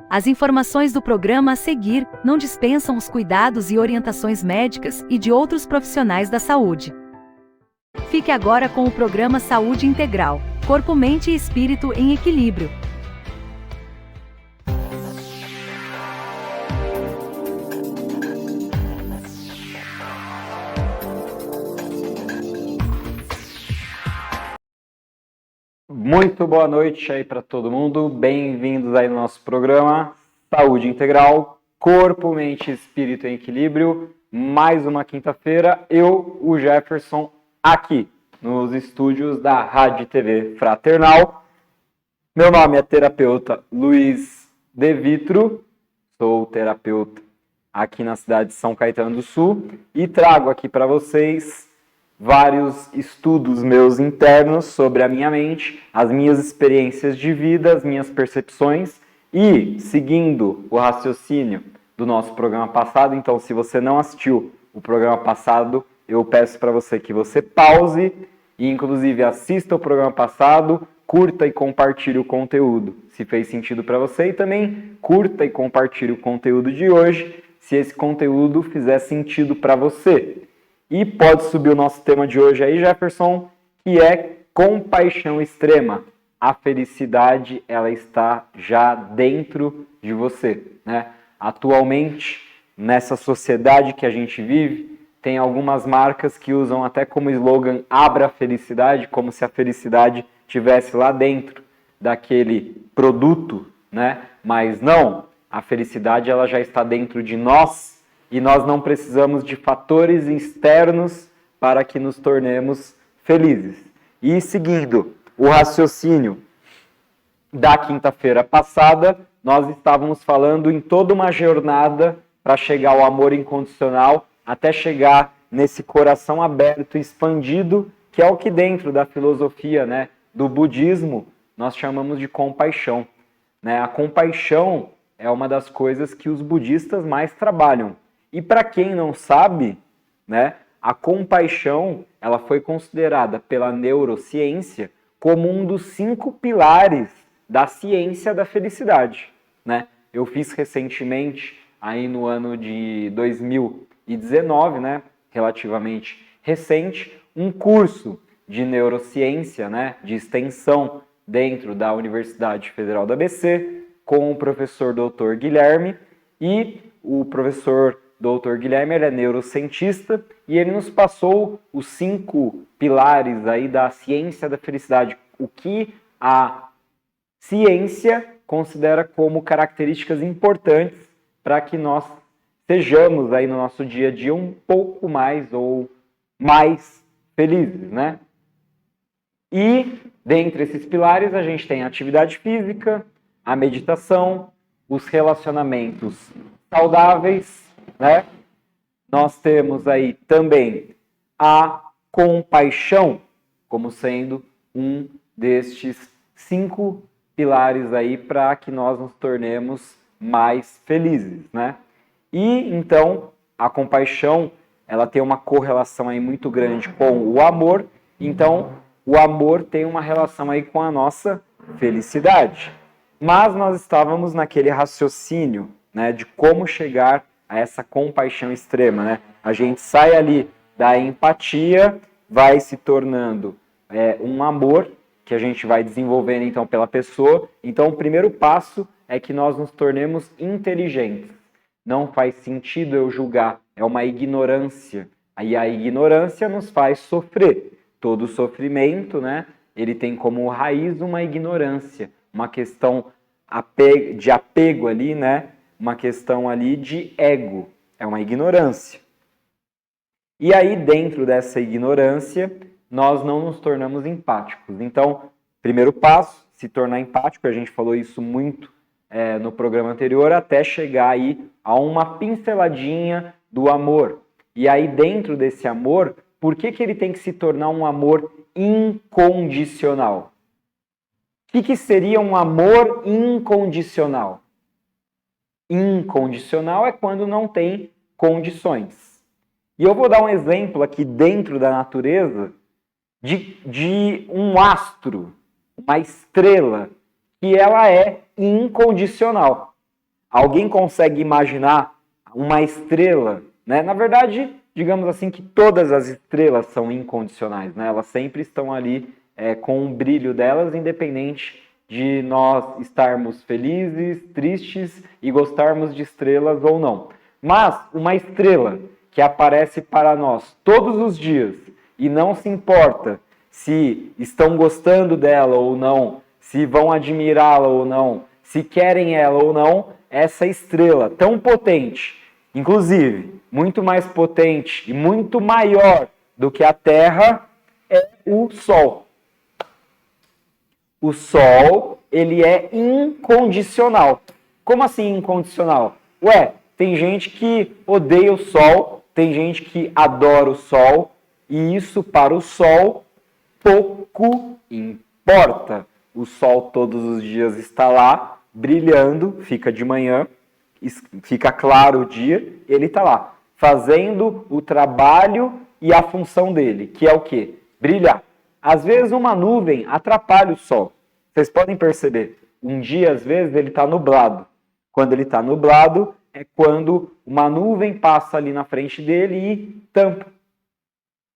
As informações do programa a seguir não dispensam os cuidados e orientações médicas e de outros profissionais da saúde. Fique agora com o programa Saúde Integral, Corpo, Mente e Espírito em Equilíbrio. Muito boa noite aí para todo mundo, bem-vindos aí no nosso programa Saúde Integral, Corpo, Mente e Espírito em Equilíbrio. Mais uma quinta-feira, eu, o Jefferson, aqui nos estúdios da Rádio TV Fraternal. Meu nome é terapeuta Luiz De Vitro, sou terapeuta aqui na cidade de São Caetano do Sul e trago aqui para vocês vários estudos meus internos sobre a minha mente, as minhas experiências de vida, as minhas percepções e, seguindo o raciocínio do nosso programa passado, então se você não assistiu o programa passado, eu peço para você que você pause e inclusive assista o programa passado, curta e compartilhe o conteúdo, se fez sentido para você, e também curta e compartilhe o conteúdo de hoje, se esse conteúdo fizer sentido para você. E pode subir o nosso tema de hoje aí, Jefferson, que é compaixão extrema. A felicidade, ela está já dentro de você, né? Atualmente, nessa sociedade que a gente vive, tem algumas marcas que usam até como slogan "Abra a felicidade", como se a felicidade estivesse lá dentro daquele produto, né? Mas não, a felicidade ela já está dentro de nós. E nós não precisamos de fatores externos para que nos tornemos felizes. E seguindo o raciocínio da quinta-feira passada, nós estávamos falando em toda uma jornada para chegar ao amor incondicional, até chegar nesse coração aberto e expandido, que é o que dentro da filosofia, né, do budismo, nós chamamos de compaixão, né? A compaixão é uma das coisas que os budistas mais trabalham. E para quem não sabe, né, a compaixão ela foi considerada pela neurociência como um dos 5 pilares da ciência da felicidade, né? Eu fiz recentemente, aí no ano de 2019, né, relativamente recente, um curso de neurociência, né, de extensão dentro da Universidade Federal do ABC, com o professor Dr. Guilherme, e o professor Dr. Guilherme, ele é neurocientista e ele nos passou os 5 pilares aí da ciência da felicidade, o que a ciência considera como características importantes para que nós sejamos aí no nosso dia a dia um pouco mais ou mais felizes, né? E dentre esses pilares a gente tem a atividade física, a meditação, os relacionamentos saudáveis, né? Nós temos aí também a compaixão como sendo um destes 5 pilares aí para que nós nos tornemos mais felizes, né? E então a compaixão ela tem uma correlação aí muito grande com o amor. Então o amor tem uma relação aí com a nossa felicidade. Mas nós estávamos naquele raciocínio, né, de como chegar a essa compaixão extrema, né? A gente sai ali da empatia, vai se tornando um amor que a gente vai desenvolvendo então pela pessoa. Então o primeiro passo é que nós nos tornemos inteligentes. Não faz sentido eu julgar, é uma ignorância. Aí a ignorância nos faz sofrer. Todo sofrimento, né, ele tem como raiz uma ignorância, uma questão de apego ali, né? Uma questão ali de ego, é uma ignorância. E aí, dentro dessa ignorância, nós não nos tornamos empáticos. Então, primeiro passo, se tornar empático, a gente falou isso muito no programa anterior, até chegar aí a uma pinceladinha do amor. E aí, dentro desse amor, por que ele tem que se tornar um amor incondicional? O que seria um amor incondicional? Incondicional é quando não tem condições. E eu vou dar um exemplo aqui dentro da natureza de um astro, uma estrela, que ela é incondicional. Alguém consegue imaginar uma estrela, né? Na verdade, digamos assim que todas as estrelas são incondicionais, né? Elas sempre estão ali com o brilho delas, independente de nós estarmos felizes, tristes e gostarmos de estrelas ou não. Mas uma estrela que aparece para nós todos os dias e não se importa se estão gostando dela ou não, se vão admirá-la ou não, se querem ela ou não, essa estrela tão potente, inclusive muito mais potente e muito maior do que a Terra, é o Sol. O Sol, ele é incondicional. Como assim incondicional? Ué, tem gente que odeia o Sol, tem gente que adora o Sol, e isso para o Sol pouco importa. O Sol todos os dias está lá, brilhando, fica de manhã, fica claro o dia, ele está lá, fazendo o trabalho e a função dele, que é o quê? Brilhar. Às vezes uma nuvem atrapalha o Sol. Vocês podem perceber, um dia às vezes ele está nublado. Quando ele está nublado é quando uma nuvem passa ali na frente dele e tampa.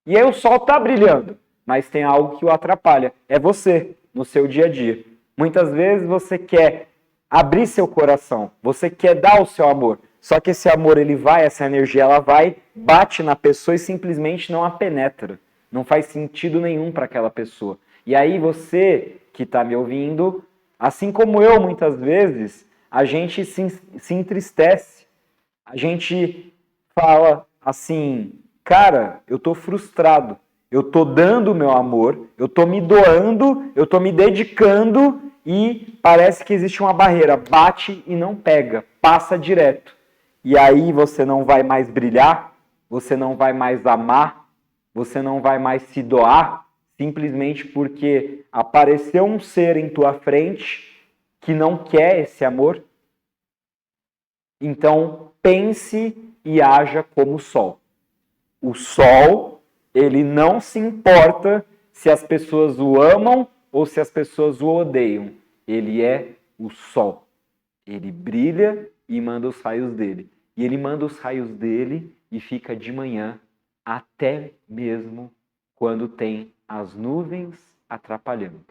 E aí o Sol está brilhando, mas tem algo que o atrapalha. É você, no seu dia a dia. Muitas vezes você quer abrir seu coração, você quer dar o seu amor. Só que esse amor, ele vai, essa energia, ela vai, bate na pessoa e simplesmente não a penetra. Não faz sentido nenhum para aquela pessoa. E aí você que está me ouvindo, assim como eu muitas vezes, a gente se entristece. A gente fala assim, cara, eu estou frustrado. Eu estou dando o meu amor, eu estou me doando, eu estou me dedicando e parece que existe uma barreira. Bate e não pega, passa direto. E aí você não vai mais brilhar, você não vai mais amar, você não vai mais se doar, simplesmente porque apareceu um ser em tua frente que não quer esse amor. Então pense e haja como o Sol. O Sol, ele não se importa se as pessoas o amam ou se as pessoas o odeiam. Ele é o Sol. Ele brilha e manda os raios dele. E ele manda os raios dele e fica de manhã, até mesmo quando tem as nuvens atrapalhando.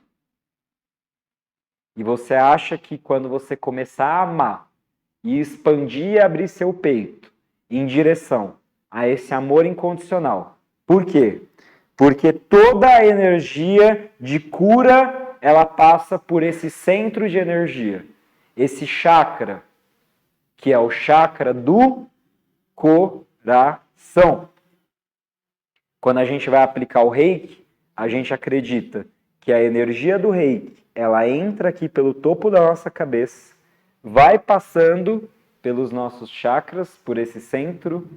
E você acha que quando você começar a amar e expandir e abrir seu peito em direção a esse amor incondicional. Por quê? Porque toda a energia de cura, ela passa por esse centro de energia. Esse chakra, que é o chakra do coração. Quando a gente vai aplicar o Reiki, a gente acredita que a energia do Reiki, ela entra aqui pelo topo da nossa cabeça, vai passando pelos nossos chakras, por esse centro,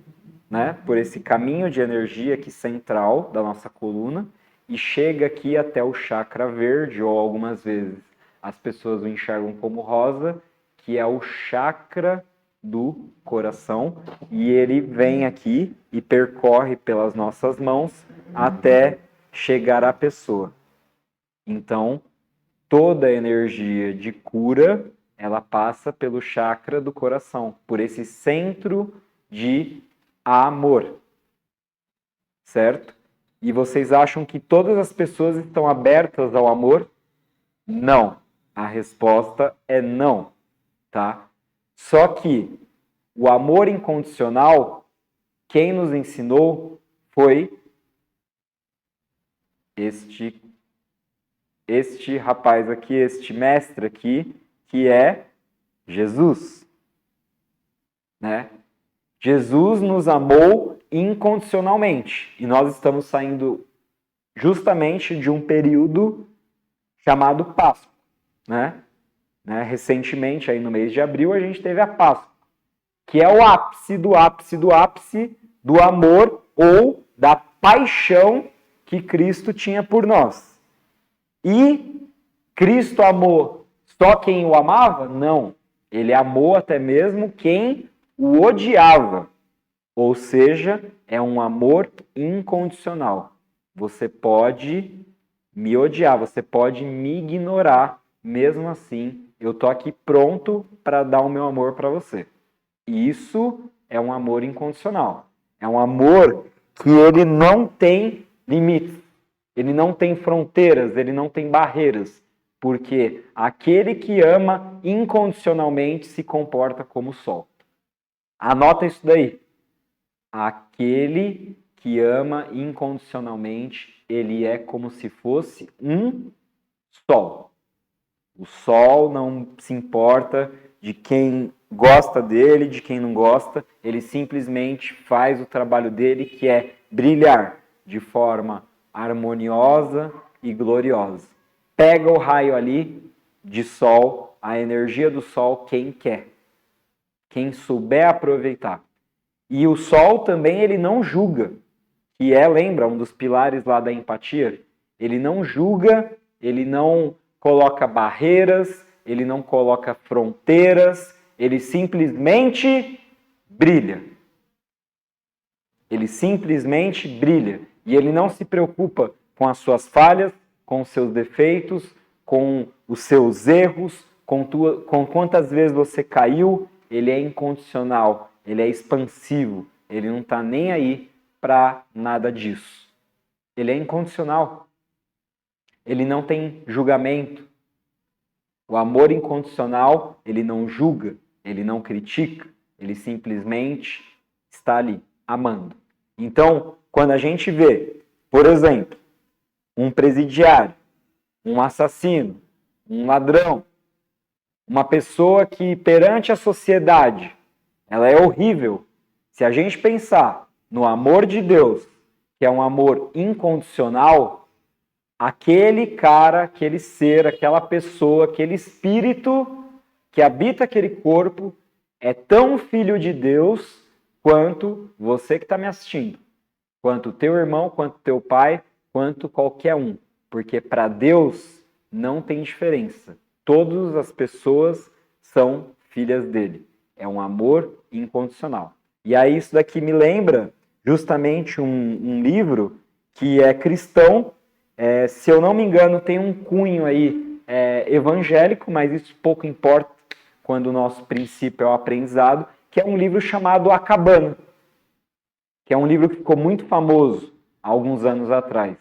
né, por esse caminho de energia aqui central da nossa coluna, e chega aqui até o chakra verde, ou algumas vezes as pessoas o enxergam como rosa, que é o chakra do coração, e ele vem aqui e percorre pelas nossas mãos até chegar à pessoa. Então, toda a energia de cura, ela passa pelo chakra do coração, por esse centro de amor. Certo? E vocês acham que todas as pessoas estão abertas ao amor? Não. A resposta é não, tá? Só que o amor incondicional, quem nos ensinou foi este rapaz aqui, este mestre aqui, que é Jesus, né? Jesus nos amou incondicionalmente e nós estamos saindo justamente de um período chamado Páscoa, né? Recentemente, aí no mês de abril, a gente teve a Páscoa, que é o ápice do ápice do ápice do amor ou da paixão que Cristo tinha por nós. E Cristo amou só quem o amava? Não. Ele amou até mesmo quem o odiava. Ou seja, é um amor incondicional. Você pode me odiar, você pode me ignorar, mesmo assim eu tô aqui pronto para dar o meu amor para você. E isso é um amor incondicional. É um amor que ele não tem limites, ele não tem fronteiras, ele não tem barreiras, porque aquele que ama incondicionalmente se comporta como o sol. Anota isso daí. Aquele que ama incondicionalmente, ele é como se fosse um sol. O sol não se importa de quem gosta dele, de quem não gosta, ele simplesmente faz o trabalho dele, que é brilhar de forma harmoniosa e gloriosa. Pega o raio ali de sol, a energia do sol, quem quer, quem souber aproveitar. E o sol também, ele não julga, que lembra, um dos pilares lá da empatia, ele não julga, ele não coloca barreiras, ele não coloca fronteiras, ele simplesmente brilha. Ele simplesmente brilha. E ele não se preocupa com as suas falhas, com os seus defeitos, com os seus erros, com quantas vezes você caiu. Ele é incondicional, ele é expansivo, ele não está nem aí para nada disso. Ele é incondicional. Ele não tem julgamento. O amor incondicional, ele não julga, ele não critica, ele simplesmente está ali, amando. Então, quando a gente vê, por exemplo, um presidiário, um assassino, um ladrão, uma pessoa que perante a sociedade, ela é horrível. Se a gente pensar no amor de Deus, que é um amor incondicional, aquele cara, aquele ser, aquela pessoa, aquele espírito que habita aquele corpo é tão filho de Deus quanto você que está me assistindo, quanto teu irmão, quanto teu pai, quanto qualquer um. Porque para Deus não tem diferença. Todas as pessoas são filhas dele. É um amor incondicional. E aí isso daqui me lembra justamente um livro que é cristão. Se eu não me engano, tem um cunho aí evangélico, mas isso pouco importa quando o nosso princípio é o aprendizado, que é um livro chamado A Cabana, que é um livro que ficou muito famoso há alguns anos atrás,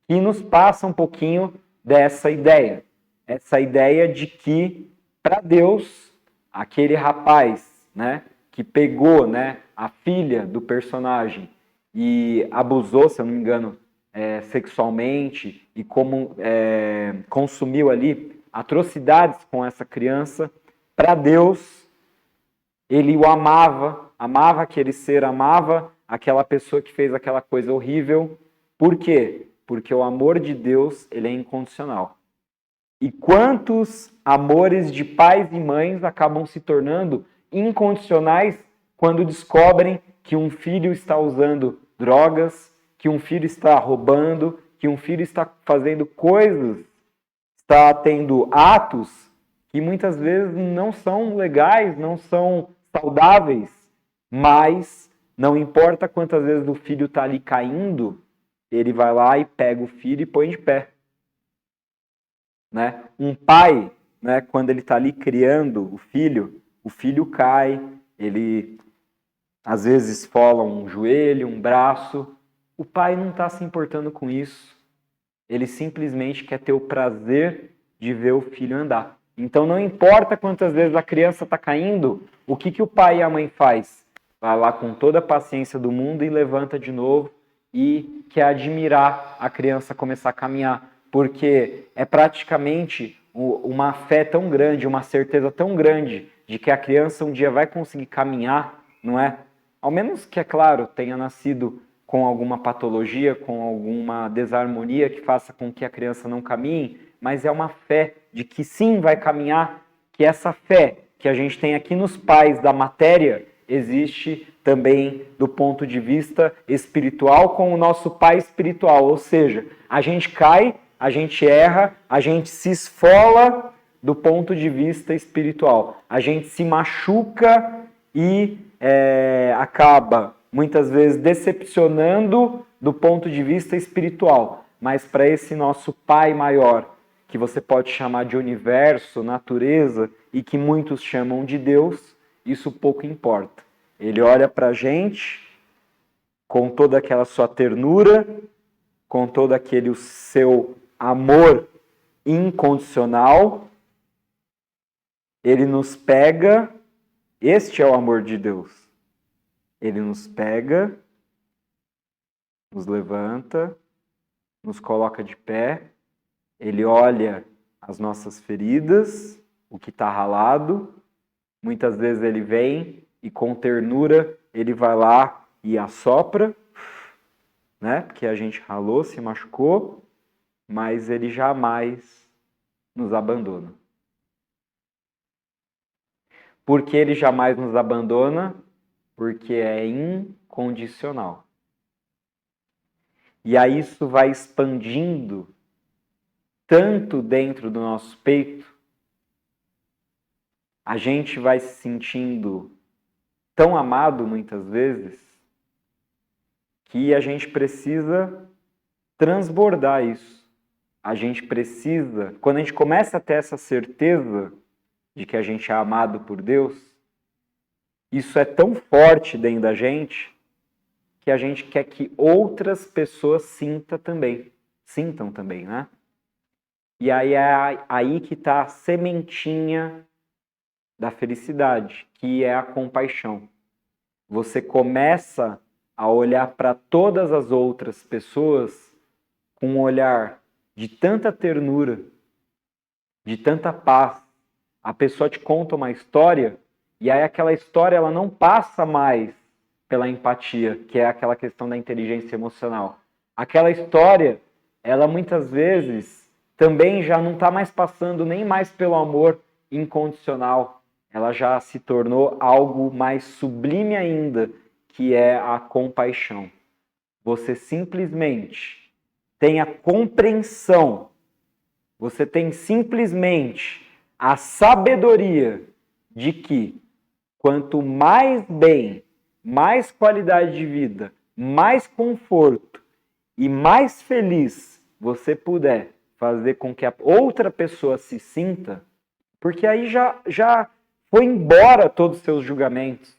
e nos passa um pouquinho dessa ideia. Essa ideia de que, para Deus, aquele rapaz, né, que pegou, né, a filha do personagem e abusou, se eu não me engano, sexualmente e consumiu ali atrocidades com essa criança, para Deus, ele o amava aquele ser, amava aquela pessoa que fez aquela coisa horrível. Por quê? Porque o amor de Deus, ele é incondicional. E quantos amores de pais e mães acabam se tornando incondicionais quando descobrem que um filho está usando drogas, que um filho está roubando, que um filho está fazendo coisas, está tendo atos que muitas vezes não são legais, não são saudáveis, mas não importa quantas vezes o filho está ali caindo, ele vai lá e pega o filho e põe de pé. Né? Um pai, né, quando ele está ali criando o filho cai, ele às vezes esfola um joelho, um braço. O pai não está se importando com isso. Ele simplesmente quer ter o prazer de ver o filho andar. Então não importa quantas vezes a criança está caindo, o que o pai e a mãe faz? Vai lá com toda a paciência do mundo e levanta de novo e quer admirar a criança começar a caminhar. Porque é praticamente uma fé tão grande, uma certeza tão grande de que a criança um dia vai conseguir caminhar, não é? Ao menos que, é claro, tenha nascido com alguma patologia, com alguma desarmonia que faça com que a criança não caminhe, mas é uma fé de que sim vai caminhar, que essa fé que a gente tem aqui nos pais da matéria existe também do ponto de vista espiritual com o nosso pai espiritual, ou seja, a gente cai, a gente erra, a gente se esfola do ponto de vista espiritual. A gente se machuca e acaba, muitas vezes, decepcionando do ponto de vista espiritual. Mas para esse nosso Pai maior, que você pode chamar de universo, natureza, e que muitos chamam de Deus, isso pouco importa. Ele olha para a gente com toda aquela sua ternura, com todo aquele seu amor incondicional, ele nos pega, este é o amor de Deus. Ele nos pega, nos levanta, nos coloca de pé, ele olha as nossas feridas, o que está ralado, muitas vezes ele vem e com ternura ele vai lá e assopra, né? Porque a gente ralou, se machucou, mas ele jamais nos abandona. Por que ele jamais nos abandona? Porque é incondicional. E aí isso vai expandindo tanto dentro do nosso peito, a gente vai se sentindo tão amado muitas vezes, que a gente precisa transbordar isso. A gente precisa, quando a gente começa a ter essa certeza de que a gente é amado por Deus, isso é tão forte dentro da gente que a gente quer que outras pessoas sintam também, né? E aí é aí que está a sementinha da felicidade, que é a compaixão. Você começa a olhar para todas as outras pessoas com um olhar de tanta ternura, de tanta paz. A pessoa te conta uma história e aí aquela história ela não passa mais pela empatia, que é aquela questão da inteligência emocional. Aquela história, ela muitas vezes também já não está mais passando nem mais pelo amor incondicional. Ela já se tornou algo mais sublime ainda, que é a compaixão. Você simplesmente tem a compreensão, você tem simplesmente a sabedoria de que quanto mais bem, mais qualidade de vida, mais conforto e mais feliz você puder fazer com que a outra pessoa se sinta, porque aí já foi embora todos os seus julgamentos,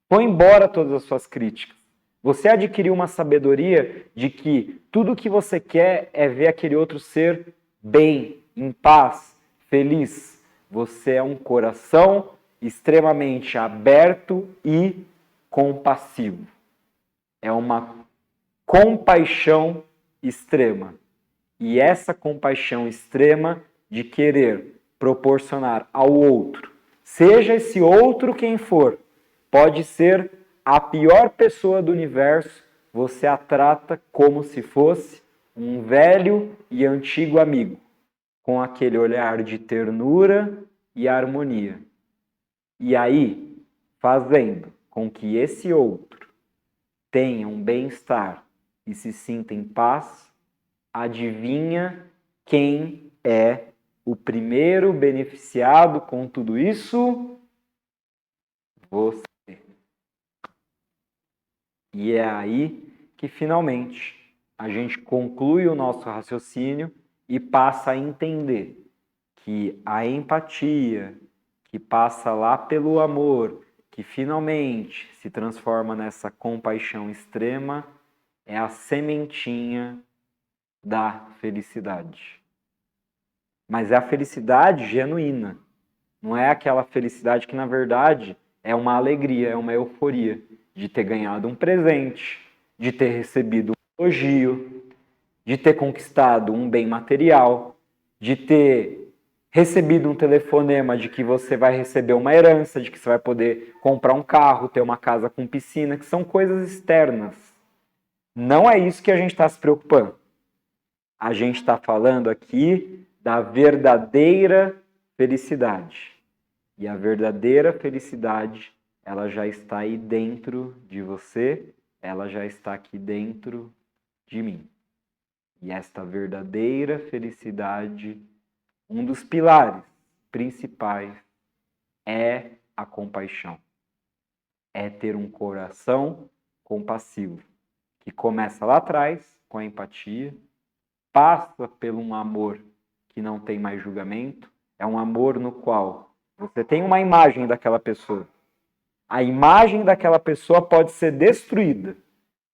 foi embora todas as suas críticas. Você adquiriu uma sabedoria de que tudo que você quer é ver aquele outro ser bem, em paz, feliz. Você é um coração extremamente aberto e compassivo. É uma compaixão extrema. E essa compaixão extrema de querer proporcionar ao outro, seja esse outro quem for, pode ser a pior pessoa do universo, você a trata como se fosse um velho e antigo amigo, com aquele olhar de ternura e harmonia. E aí, fazendo com que esse outro tenha um bem-estar e se sinta em paz, adivinha quem é o primeiro beneficiado com tudo isso? Você. E é aí que finalmente a gente conclui o nosso raciocínio e passa a entender que a empatia, que passa lá pelo amor, que finalmente se transforma nessa compaixão extrema, é a sementinha da felicidade. Mas é a felicidade genuína. Não é aquela felicidade que, na verdade, é uma alegria, é uma euforia de ter ganhado um presente, de ter recebido um elogio, de ter conquistado um bem material, de ter recebido um telefonema de que você vai receber uma herança, de que você vai poder comprar um carro, ter uma casa com piscina, que são coisas externas. Não é isso que a gente está se preocupando. A gente está falando aqui da verdadeira felicidade. E a verdadeira felicidade, ela já está aí dentro de você, ela já está aqui dentro de mim. E esta verdadeira felicidade, um dos pilares principais é a compaixão. É ter um coração compassivo, que começa lá atrás, com a empatia, passa por um amor que não tem mais julgamento, é um amor no qual você tem uma imagem daquela pessoa. A imagem daquela pessoa pode ser destruída,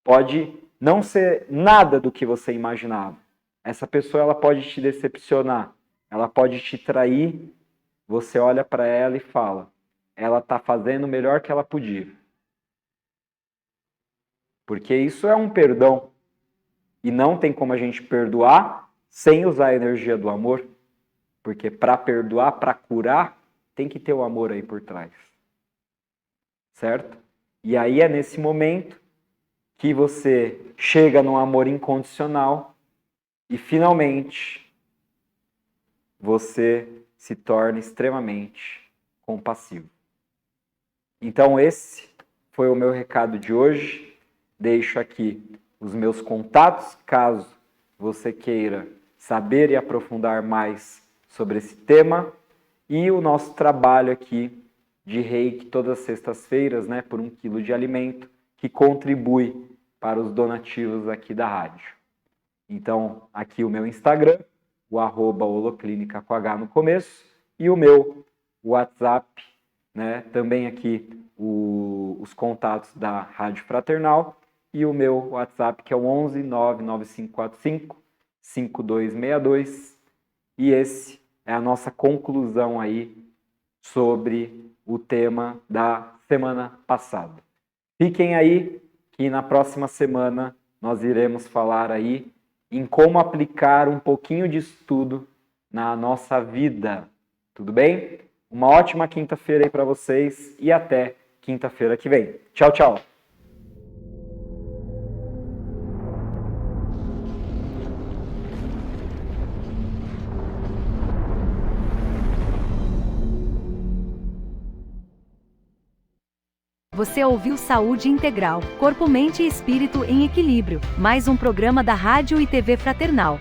pode não ser nada do que você imaginava. Essa pessoa ela pode te decepcionar, ela pode te trair. Você olha para ela e fala, ela está fazendo o melhor que ela podia. Porque isso é um perdão. E não tem como a gente perdoar sem usar a energia do amor. Porque para perdoar, para curar, tem que ter o amor aí por trás. Certo? E aí é nesse momento que você chega num amor incondicional e finalmente você se torna extremamente compassivo. Então esse foi o meu recado de hoje. Deixo aqui os meus contatos, caso você queira saber e aprofundar mais sobre esse tema. E o nosso trabalho aqui de Reiki todas as sextas-feiras, né, por 1 quilo de alimento, que contribui para os donativos aqui da rádio. Então, aqui o meu Instagram, o @holoclínica com H no começo, e o meu WhatsApp, né, também aqui os contatos da Rádio Fraternal, e o meu WhatsApp, que é o 11 99545 5262, e esse é a nossa conclusão aí sobre o tema da semana passada. Fiquem aí que na próxima semana nós iremos falar aí em como aplicar um pouquinho de estudo na nossa vida. Tudo bem? Uma ótima quinta-feira aí para vocês e até quinta-feira que vem. Tchau, tchau! Você ouviu Saúde Integral, Corpo, Mente e Espírito em Equilíbrio, mais um programa da Rádio e TV Fraternal.